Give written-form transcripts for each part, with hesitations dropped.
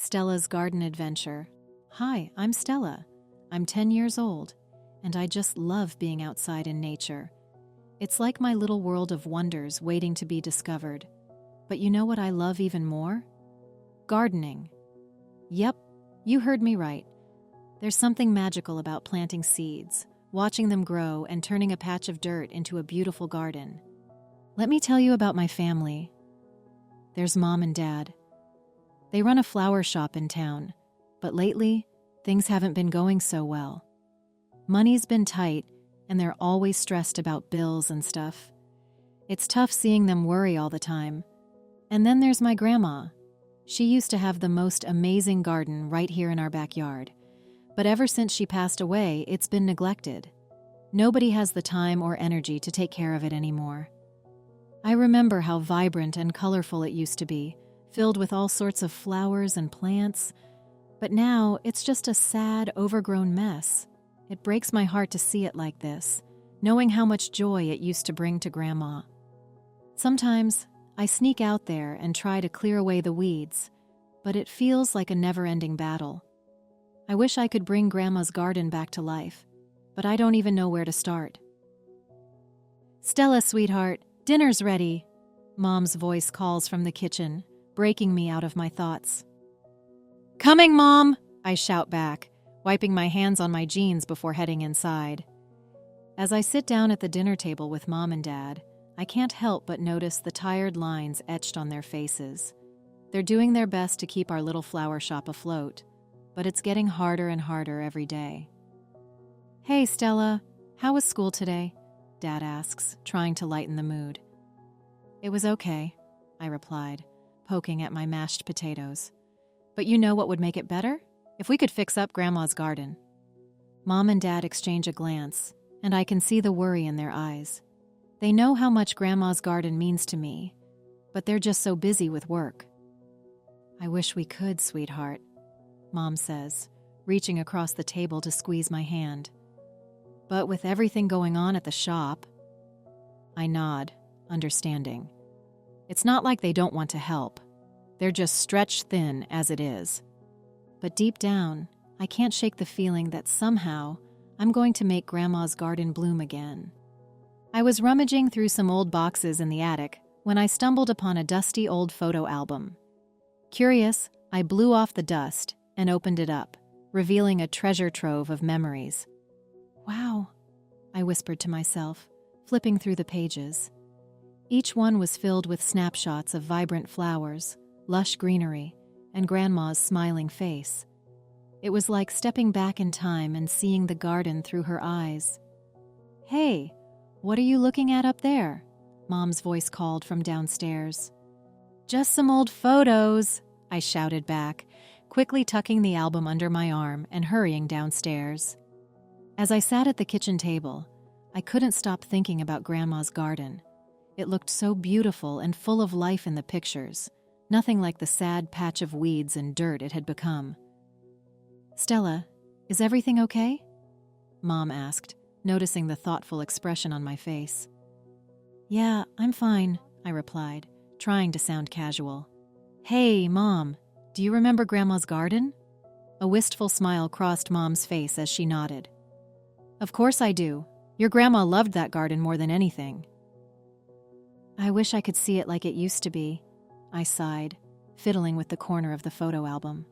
Stella's Garden Adventure. Hi, I'm Stella. I'm 10 years old, and I just love being outside in nature. It's like my little world of wonders waiting to be discovered. But you know what I love even more? Gardening. Yep, you heard me right. There's something magical about planting seeds, watching them grow, and turning a patch of dirt into a beautiful garden. Let me tell you about my family. There's Mom and Dad. They run a flower shop in town, but lately, things haven't been going so well. Money's been tight, and they're always stressed about bills and stuff. It's tough seeing them worry all the time. And then there's my grandma. She used to have the most amazing garden right here in our backyard. But ever since she passed away, it's been neglected. Nobody has the time or energy to take care of it anymore. I remember how vibrant and colorful it used to be, filled with all sorts of flowers and plants. But now it's just a sad, overgrown mess. It breaks my heart to see it like this, knowing how much joy it used to bring to Grandma. Sometimes I sneak out there and try to clear away the weeds, but it feels like a never-ending battle. I wish I could bring Grandma's garden back to life, but I don't even know where to start. "Stella, sweetheart, dinner's ready," Mom's voice calls from the kitchen, breaking me out of my thoughts. "Coming, Mom!" I shout back, wiping my hands on my jeans before heading inside. As I sit down at the dinner table with Mom and Dad, I can't help but notice the tired lines etched on their faces. They're doing their best to keep our little flower shop afloat, but it's getting harder and harder every day. "Hey, Stella, how was school today?" Dad asks, trying to lighten the mood. "It was okay," I replied, poking at my mashed potatoes. "But you know what would make it better? If we could fix up Grandma's garden." Mom and Dad exchange a glance, and I can see the worry in their eyes. They know how much Grandma's garden means to me, but they're just so busy with work. "I wish we could, sweetheart," Mom says, reaching across the table to squeeze my hand. "But with everything going on at the shop..." I nod, understanding. It's not like they don't want to help. They're just stretched thin as it is. But deep down, I can't shake the feeling that somehow I'm going to make Grandma's garden bloom again. I was rummaging through some old boxes in the attic when I stumbled upon a dusty old photo album. Curious, I blew off the dust and opened it up, revealing a treasure trove of memories. "Wow," I whispered to myself, flipping through the pages. Each one was filled with snapshots of vibrant flowers, lush greenery, and Grandma's smiling face. It was like stepping back in time and seeing the garden through her eyes. "Hey, what are you looking at up there?" Mom's voice called from downstairs. "Just some old photos," I shouted back, quickly tucking the album under my arm and hurrying downstairs. As I sat at the kitchen table, I couldn't stop thinking about Grandma's garden. It looked so beautiful and full of life in the pictures, nothing like the sad patch of weeds and dirt it had become. "Stella, is everything okay?" Mom asked, noticing the thoughtful expression on my face. "Yeah, I'm fine," I replied, trying to sound casual. "Hey, Mom, do you remember Grandma's garden?" A wistful smile crossed Mom's face as she nodded. "Of course I do. Your grandma loved that garden more than anything." "I wish I could see it like it used to be," I sighed, fiddling with the corner of the photo album.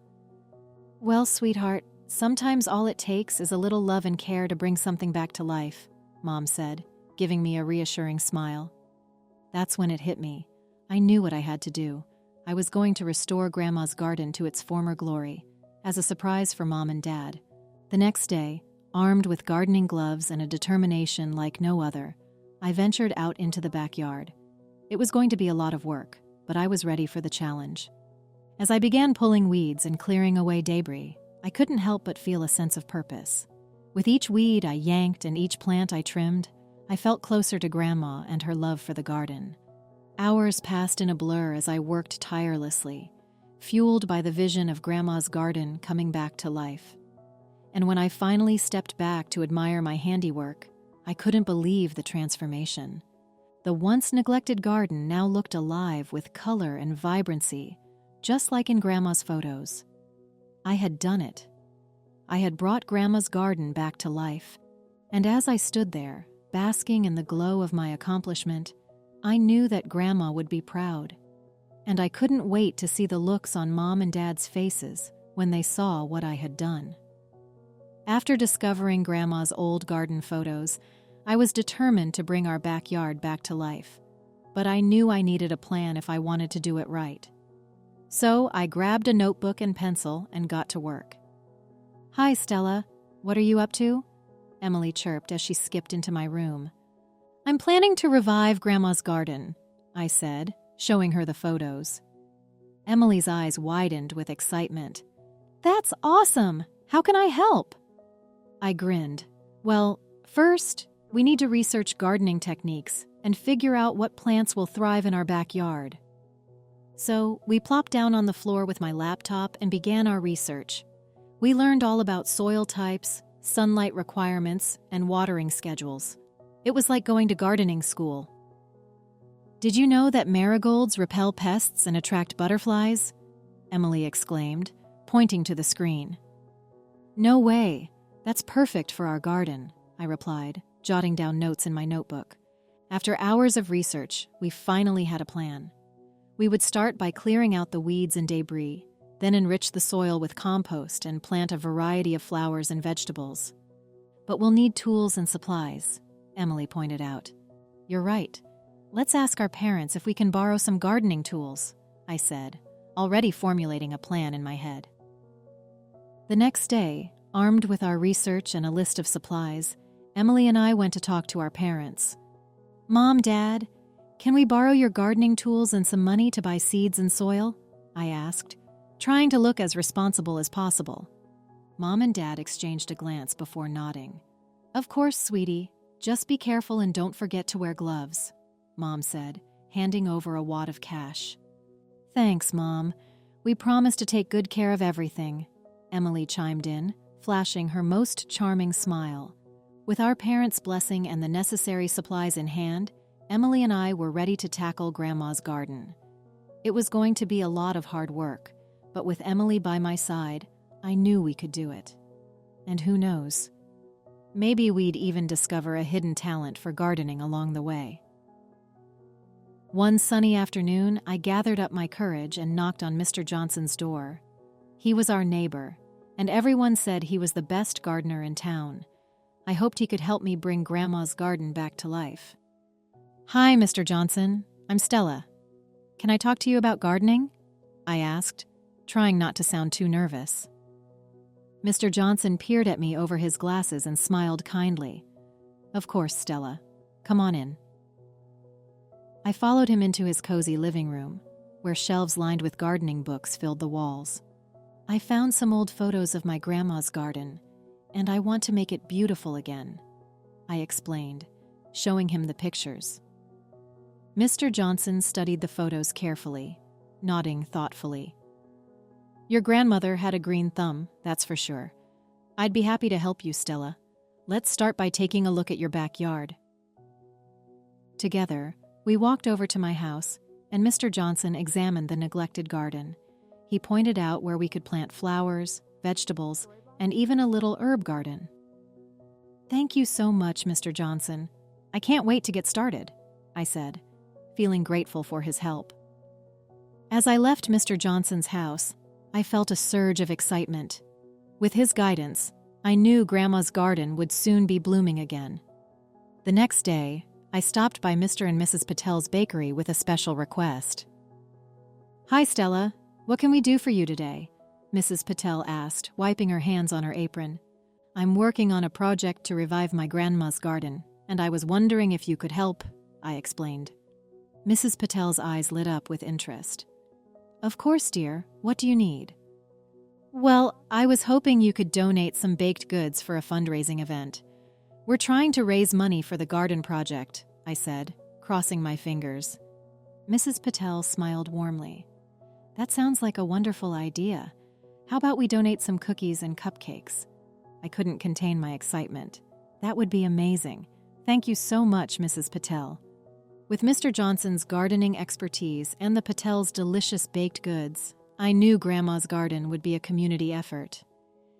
"Well, sweetheart, sometimes all it takes is a little love and care to bring something back to life," Mom said, giving me a reassuring smile. That's when it hit me. I knew what I had to do. I was going to restore Grandma's garden to its former glory, as a surprise for Mom and Dad. The next day, armed with gardening gloves and a determination like no other, I ventured out into the backyard. It was going to be a lot of work, but I was ready for the challenge. As I began pulling weeds and clearing away debris, I couldn't help but feel a sense of purpose. With each weed I yanked and each plant I trimmed, I felt closer to Grandma and her love for the garden. Hours passed in a blur as I worked tirelessly, fueled by the vision of Grandma's garden coming back to life. And when I finally stepped back to admire my handiwork, I couldn't believe the transformation. The once neglected garden now looked alive with color and vibrancy, just like in Grandma's photos. I had done it. I had brought Grandma's garden back to life. And as I stood there, basking in the glow of my accomplishment, I knew that Grandma would be proud. And I couldn't wait to see the looks on Mom and Dad's faces when they saw what I had done. After discovering Grandma's old garden photos, I was determined to bring our backyard back to life. But I knew I needed a plan if I wanted to do it right. So I grabbed a notebook and pencil and got to work. "Hi, Stella. What are you up to?" Emily chirped as she skipped into my room. "I'm planning to revive Grandma's garden," I said, showing her the photos. Emily's eyes widened with excitement. "That's awesome! How can I help?" I grinned. "Well, first, we need to research gardening techniques and figure out what plants will thrive in our backyard." So we plopped down on the floor with my laptop and began our research. We learned all about soil types, sunlight requirements, and watering schedules. It was like going to gardening school. "Did you know that marigolds repel pests and attract butterflies?" Emily exclaimed, pointing to the screen. "No way. That's perfect for our garden," I replied, jotting down notes in my notebook. After hours of research, we finally had a plan. We would start by clearing out the weeds and debris, then enrich the soil with compost and plant a variety of flowers and vegetables. "But we'll need tools and supplies," Emily pointed out. "You're right. Let's ask our parents if we can borrow some gardening tools," I said, already formulating a plan in my head. The next day, armed with our research and a list of supplies, Emily and I went to talk to our parents. "Mom, Dad, can we borrow your gardening tools and some money to buy seeds and soil?" I asked, trying to look as responsible as possible. Mom and Dad exchanged a glance before nodding. "Of course, sweetie. Just be careful and don't forget to wear gloves," Mom said, handing over a wad of cash. "Thanks, Mom. We promise to take good care of everything," Emily chimed in, flashing her most charming smile. With our parents' blessing and the necessary supplies in hand, Emily and I were ready to tackle Grandma's garden. It was going to be a lot of hard work, but with Emily by my side, I knew we could do it. And who knows? Maybe we'd even discover a hidden talent for gardening along the way. One sunny afternoon, I gathered up my courage and knocked on Mr. Johnson's door. He was our neighbor, and everyone said he was the best gardener in town. I hoped he could help me bring Grandma's garden back to life. "Hi, Mr. Johnson. I'm Stella. Can I talk to you about gardening?" I asked, trying not to sound too nervous. Mr. Johnson peered at me over his glasses and smiled kindly. "Of course, Stella. Come on in." I followed him into his cozy living room, where shelves lined with gardening books filled the walls. "I found some old photos of my grandma's garden, and I want to make it beautiful again," I explained, showing him the pictures. Mr. Johnson studied the photos carefully, nodding thoughtfully. "Your grandmother had a green thumb, that's for sure. I'd be happy to help you, Stella. Let's start by taking a look at your backyard." Together, we walked over to my house, and Mr. Johnson examined the neglected garden. He pointed out where we could plant flowers, vegetables, and even a little herb garden. "Thank you so much, Mr. Johnson. I can't wait to get started," I said, feeling grateful for his help. As I left Mr. Johnson's house, I felt a surge of excitement. With his guidance, I knew Grandma's garden would soon be blooming again. The next day, I stopped by Mr. and Mrs. Patel's bakery with a special request. "Hi, Stella. What can we do for you today?" Mrs. Patel asked, wiping her hands on her apron. "I'm working on a project to revive my grandma's garden, and I was wondering if you could help," I explained. Mrs. Patel's eyes lit up with interest. "Of course, dear. What do you need?" "Well, I was hoping you could donate some baked goods for a fundraising event. We're trying to raise money for the garden project," I said, crossing my fingers. Mrs. Patel smiled warmly. "That sounds like a wonderful idea. How about we donate some cookies and cupcakes?" I couldn't contain my excitement. "That would be amazing. Thank you so much, Mrs. Patel." With Mr. Johnson's gardening expertise and the Patel's delicious baked goods, I knew Grandma's garden would be a community effort.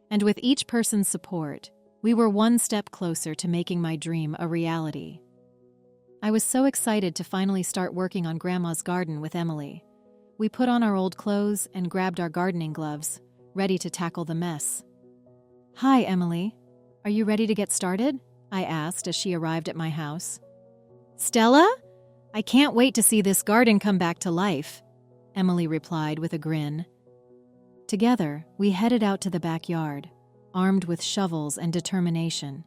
And with each person's support, we were one step closer to making my dream a reality. I was so excited to finally start working on Grandma's garden with Emily. We put on our old clothes and grabbed our gardening gloves, ready to tackle the mess. "Hi, Emily. Are you ready to get started?" I asked as she arrived at my house. "Stella? I can't wait to see this garden come back to life," Emily replied with a grin. Together, we headed out to the backyard, armed with shovels and determination.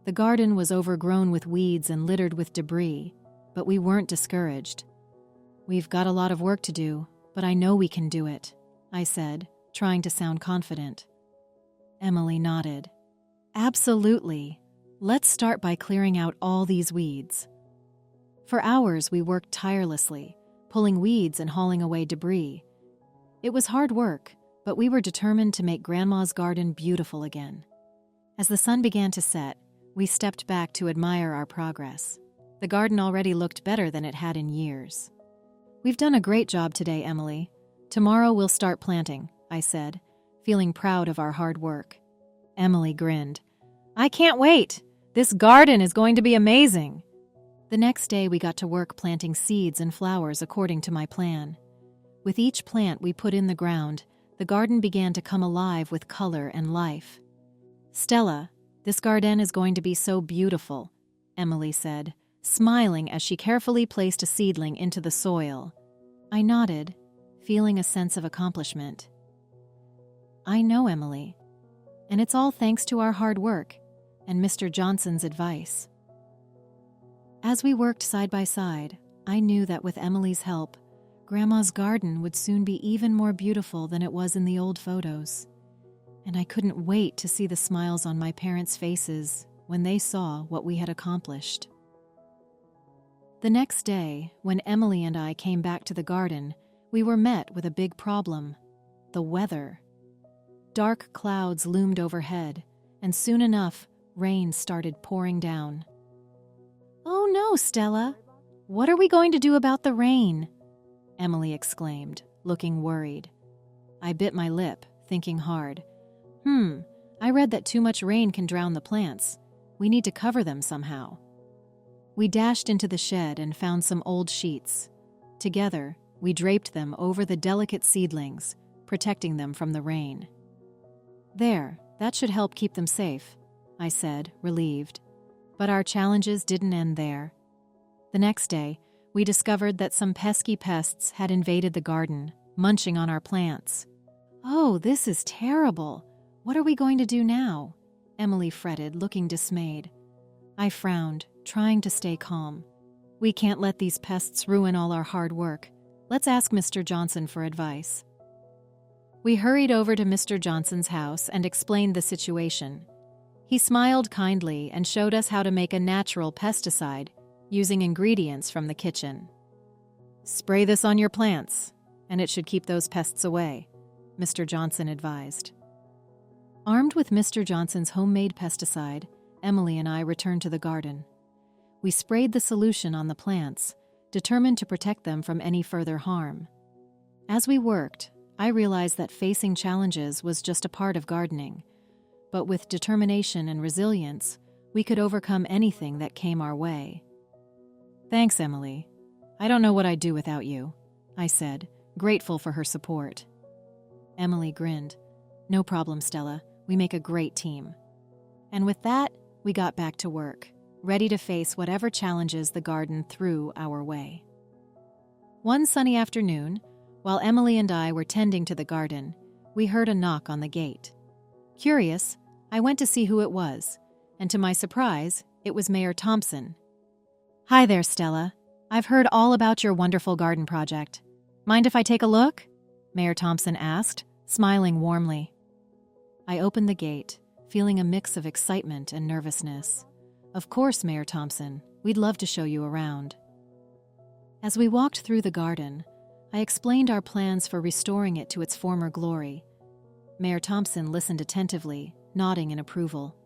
The garden was overgrown with weeds and littered with debris, but we weren't discouraged. "We've got a lot of work to do, but I know we can do it," I said, trying to sound confident. Emily nodded. "Absolutely. Let's start by clearing out all these weeds." For hours, we worked tirelessly, pulling weeds and hauling away debris. It was hard work, but we were determined to make Grandma's garden beautiful again. As the sun began to set, we stepped back to admire our progress. The garden already looked better than it had in years. "We've done a great job today, Emily. Tomorrow we'll start planting," I said, feeling proud of our hard work. Emily grinned. "I can't wait! This garden is going to be amazing!" The next day we got to work planting seeds and flowers according to my plan. With each plant we put in the ground, the garden began to come alive with color and life. "Stella, this garden is going to be so beautiful," Emily said, smiling as she carefully placed a seedling into the soil. I nodded, feeling a sense of accomplishment. "I know, Emily, and it's all thanks to our hard work and Mr. Johnson's advice." As we worked side by side, I knew that with Emily's help, Grandma's garden would soon be even more beautiful than it was in the old photos. And I couldn't wait to see the smiles on my parents' faces when they saw what we had accomplished. The next day, when Emily and I came back to the garden, we were met with a big problem: the weather. Dark clouds loomed overhead, and soon enough, rain started pouring down. "Oh no, Stella! What are we going to do about the rain?" Emily exclaimed, looking worried. I bit my lip, thinking hard. I read that too much rain can drown the plants. We need to cover them somehow." We dashed into the shed and found some old sheets. Together, we draped them over the delicate seedlings, protecting them from the rain. "There, that should help keep them safe," I said, relieved. But our challenges didn't end there. The next day, we discovered that some pesky pests had invaded the garden, munching on our plants. "Oh, this is terrible. What are we going to do now?" Emily fretted, looking dismayed. I frowned, trying to stay calm. "We can't let these pests ruin all our hard work. Let's ask Mr. Johnson for advice." We hurried over to Mr. Johnson's house and explained the situation. He smiled kindly and showed us how to make a natural pesticide using ingredients from the kitchen. "Spray this on your plants, and it should keep those pests away," Mr. Johnson advised. Armed with Mr. Johnson's homemade pesticide, Emily and I returned to the garden. We sprayed the solution on the plants, determined to protect them from any further harm. As we worked, I realized that facing challenges was just a part of gardening. But with determination and resilience, we could overcome anything that came our way. "Thanks, Emily. I don't know what I'd do without you," I said, grateful for her support. Emily grinned. "No problem, Stella. We make a great team." And with that, we got back to work, ready to face whatever challenges the garden threw our way. One sunny afternoon, while Emily and I were tending to the garden, we heard a knock on the gate. Curious, I went to see who it was, and to my surprise, it was Mayor Thompson. "Hi there, Stella. I've heard all about your wonderful garden project. Mind if I take a look?" Mayor Thompson asked, smiling warmly. I opened the gate, feeling a mix of excitement and nervousness. "Of course, Mayor Thompson. We'd love to show you around." As we walked through the garden, I explained our plans for restoring it to its former glory. Mayor Thompson listened attentively, nodding in approval.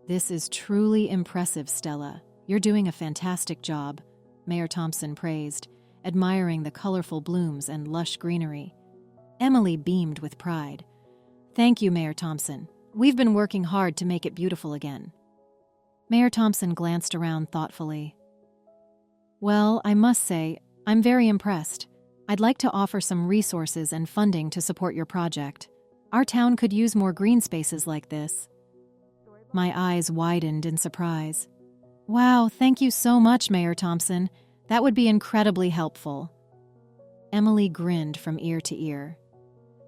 "This is truly impressive, Stella. You're doing a fantastic job," Mayor Thompson praised, admiring the colorful blooms and lush greenery. Emily beamed with pride. Thank you, Mayor Thompson. We've been working hard to make it beautiful again. Mayor Thompson glanced around thoughtfully. Well, I must say, I'm very impressed. I'd like to offer some resources and funding to support your project. Our town could use more green spaces like this. My eyes widened in surprise. Wow, thank you so much, Mayor Thompson. That would be incredibly helpful. Emily grinned from ear to ear.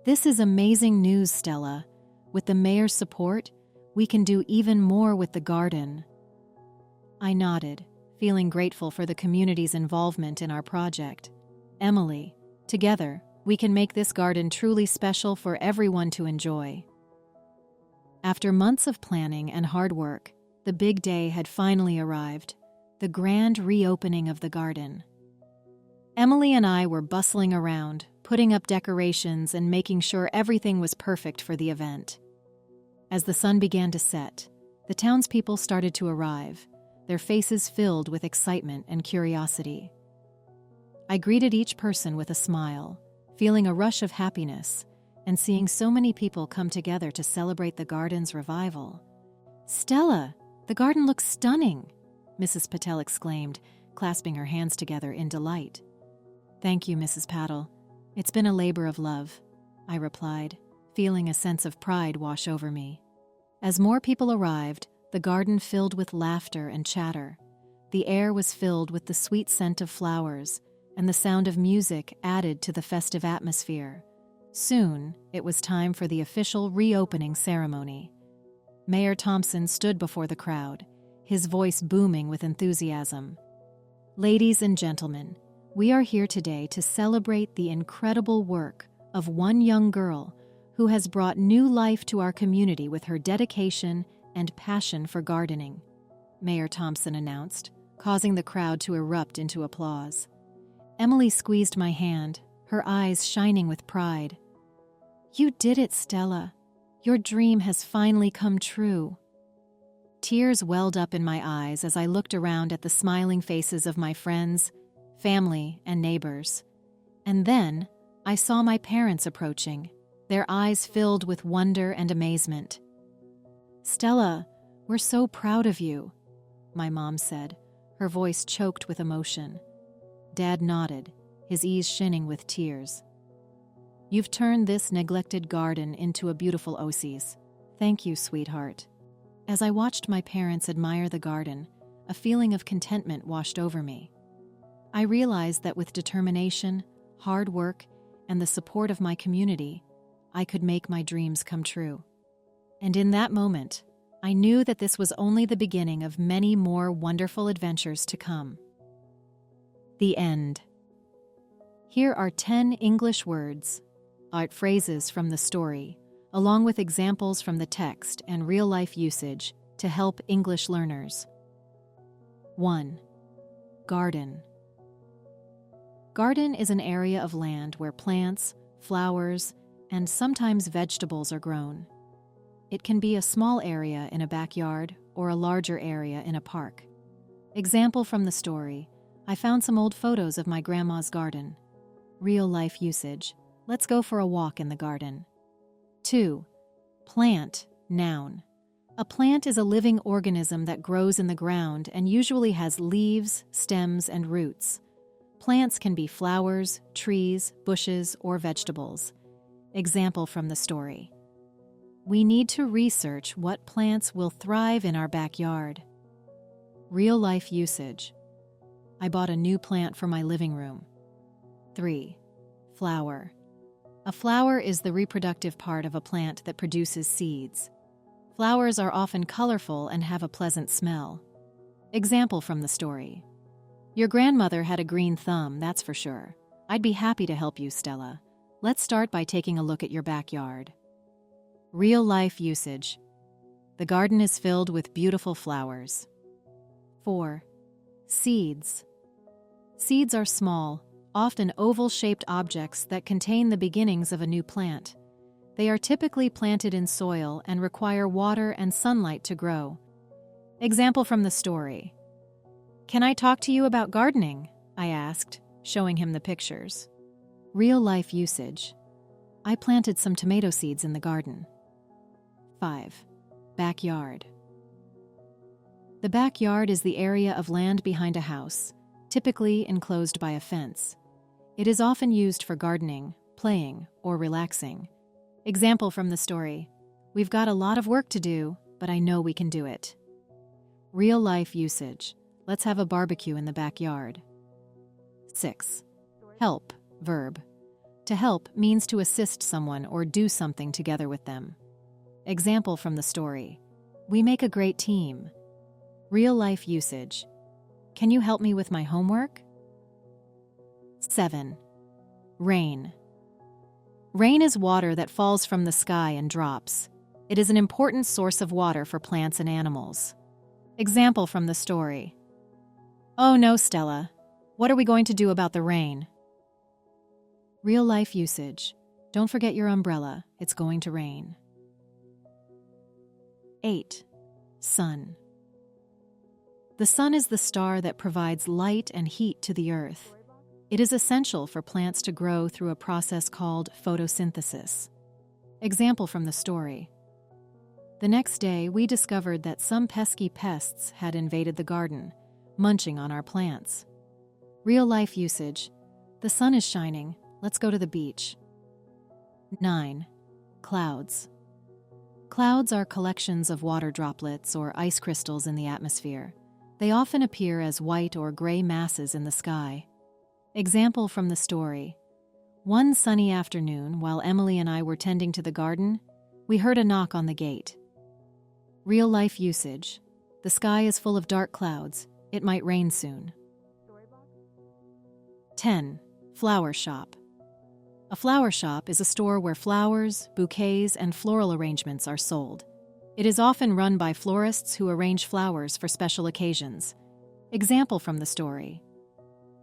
This is amazing news, Stella. With the mayor's support, we can do even more with the garden. I nodded, feeling grateful for the community's involvement in our project. Emily, together, we can make this garden truly special for everyone to enjoy. After months of planning and hard work, the big day had finally arrived, the grand reopening of the garden. Emily and I were bustling around, putting up decorations and making sure everything was perfect for the event. As the sun began to set, the townspeople started to arrive, their faces filled with excitement and curiosity. I greeted each person with a smile, feeling a rush of happiness, and seeing so many people come together to celebrate the garden's revival. Stella, the garden looks stunning, Mrs. Patel exclaimed, clasping her hands together in delight. Thank you, Mrs. Patel. It's been a labor of love, I replied, feeling a sense of pride wash over me. As more people arrived, the garden filled with laughter and chatter. The air was filled with the sweet scent of flowers, and the sound of music added to the festive atmosphere. Soon, it was time for the official reopening ceremony. Mayor Thompson stood before the crowd, his voice booming with enthusiasm. Ladies and gentlemen, we are here today to celebrate the incredible work of one young girl who has brought new life to our community with her dedication and passion for gardening, Mayor Thompson announced, causing the crowd to erupt into applause. Emily squeezed my hand, her eyes shining with pride. You did it, Stella. Your dream has finally come true. Tears welled up in my eyes as I looked around at the smiling faces of my friends, family, and neighbors. And then, I saw my parents approaching, their eyes filled with wonder and amazement. Stella, we're so proud of you, my mom said, her voice choked with emotion. Dad nodded, his eyes shining with tears. You've turned this neglected garden into a beautiful oasis. Thank you, sweetheart. As I watched my parents admire the garden, a feeling of contentment washed over me. I realized that with determination, hard work, and the support of my community, I could make my dreams come true. And in that moment, I knew that this was only the beginning of many more wonderful adventures to come. The end. Here are 10 English words, art phrases from the story, along with examples from the text and real-life usage to help English learners. 1. Garden. Garden is an area of land where plants, flowers, and sometimes vegetables are grown. It can be a small area in a backyard or a larger area in a park. Example from the story, I found some old photos of my grandma's garden. Real-life usage. Let's go for a walk in the garden. 2. Plant, noun. A plant is a living organism that grows in the ground and usually has leaves, stems, and roots. Plants can be flowers, trees, bushes, or vegetables. Example from the story. We need to research what plants will thrive in our backyard. Real-life usage. I bought a new plant for my living room. 3. Flower. A flower is the reproductive part of a plant that produces seeds. Flowers are often colorful and have a pleasant smell. Example from the story. Your grandmother had a green thumb, that's for sure. I'd be happy to help you, Stella. Let's start by taking a look at your backyard. Real-life usage. The garden is filled with beautiful flowers. 4. Seeds. Seeds are small, often oval-shaped objects that contain the beginnings of a new plant. They are typically planted in soil and require water and sunlight to grow. Example from the story. Can I talk to you about gardening? I asked, showing him the pictures. Real-life usage. I planted some tomato seeds in the garden. 5. Backyard. The backyard is the area of land behind a house, typically enclosed by a fence. It is often used for gardening, playing, or relaxing. Example from the story: "We've got a lot of work to do, but I know we can do it." Real-life usage: let's have a barbecue in the backyard. 6. Help, verb. To help means to assist someone or do something together with them. Example from the story: "We make a great team." Real-life usage: can you help me with my homework? 7. Rain. Rain is water that falls from the sky and drops. It is an important source of water for plants and animals. Example from the story: "Oh no, Stella. What are we going to do about the rain?" Real-life usage: don't forget your umbrella, it's going to rain. 8. Sun. The sun is the star that provides light and heat to the earth. It is essential for plants to grow through a process called photosynthesis. Example from the story: the next day, we discovered that some pesky pests had invaded the garden, munching on our plants. Real-life usage: the sun is shining, let's go to the beach. 9. Clouds. Clouds are collections of water droplets or ice crystals in the atmosphere. They often appear as white or gray masses in the sky. Example from the story: one sunny afternoon, while Emily and I were tending to the garden, we heard a knock on the gate. Real-life usage: the sky is full of dark clouds, it might rain soon. 10. Flower shop. A flower shop is a store where flowers, bouquets, and floral arrangements are sold. It is often run by florists who arrange flowers for special occasions. Example from the story: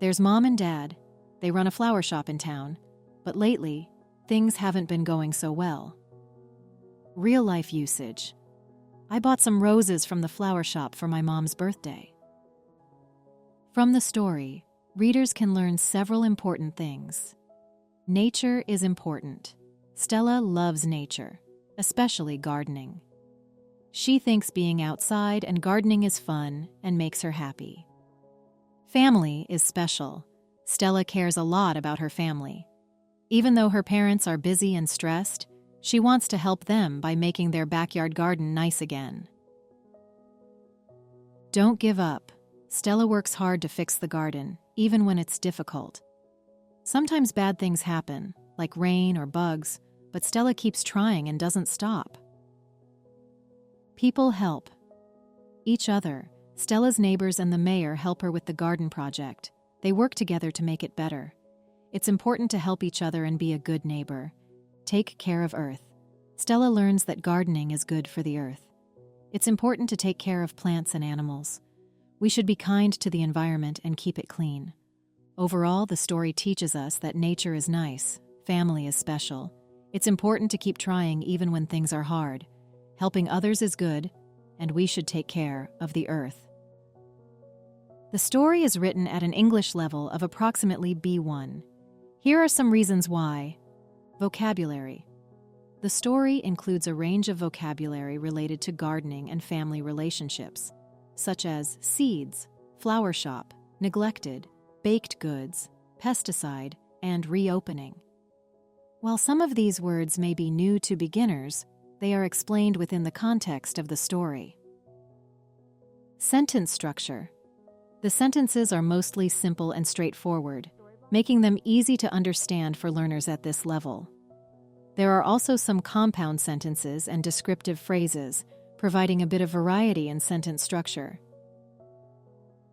there's Mom and Dad. They run a flower shop in town, but lately, things haven't been going so well. Real-life usage: I bought some roses from the flower shop for my mom's birthday. From the story, readers can learn several important things. Nature is important. Stella loves nature, especially gardening. She thinks being outside and gardening is fun and makes her happy. Family is special. Stella cares a lot about her family. Even though her parents are busy and stressed, she wants to help them by making their backyard garden nice again. Don't give up. Stella works hard to fix the garden, even when it's difficult. Sometimes bad things happen, like rain or bugs, but Stella keeps trying and doesn't stop. People help each other. Stella's neighbors and the mayor help her with the garden project. They work together to make it better. It's important to help each other and be a good neighbor. Take care of Earth. Stella learns that gardening is good for the earth. It's important to take care of plants and animals. We should be kind to the environment and keep it clean. Overall, the story teaches us that nature is nice, family is special. It's important to keep trying even when things are hard. Helping others is good, and we should take care of the earth. The story is written at an English level of approximately B1. Here are some reasons why. Vocabulary. The story includes a range of vocabulary related to gardening and family relationships, such as seeds, flower shop, neglected, baked goods, pesticide, and reopening. While some of these words may be new to beginners, they are explained within the context of the story. Sentence structure. The sentences are mostly simple and straightforward, making them easy to understand for learners at this level. There are also some compound sentences and descriptive phrases, providing a bit of variety in sentence structure.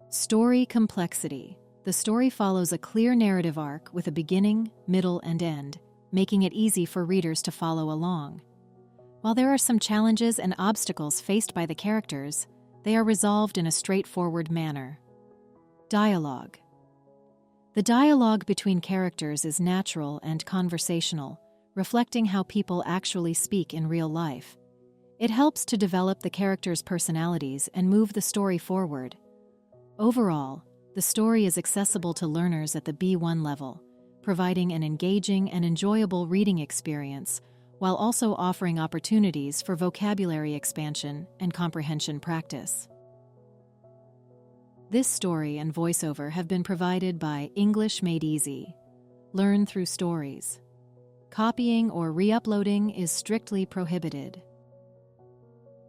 Story complexity. The story follows a clear narrative arc with a beginning, middle, and end, making it easy for readers to follow along. While there are some challenges and obstacles faced by the characters, they are resolved in a straightforward manner. Dialogue. The dialogue between characters is natural and conversational, reflecting how people actually speak in real life. It helps to develop the characters' personalities and move the story forward. Overall, the story is accessible to learners at the B1 level, providing an engaging and enjoyable reading experience while also offering opportunities for vocabulary expansion and comprehension practice. This story and voiceover have been provided by English Made Easy. Learn through stories. Copying or re-uploading is strictly prohibited.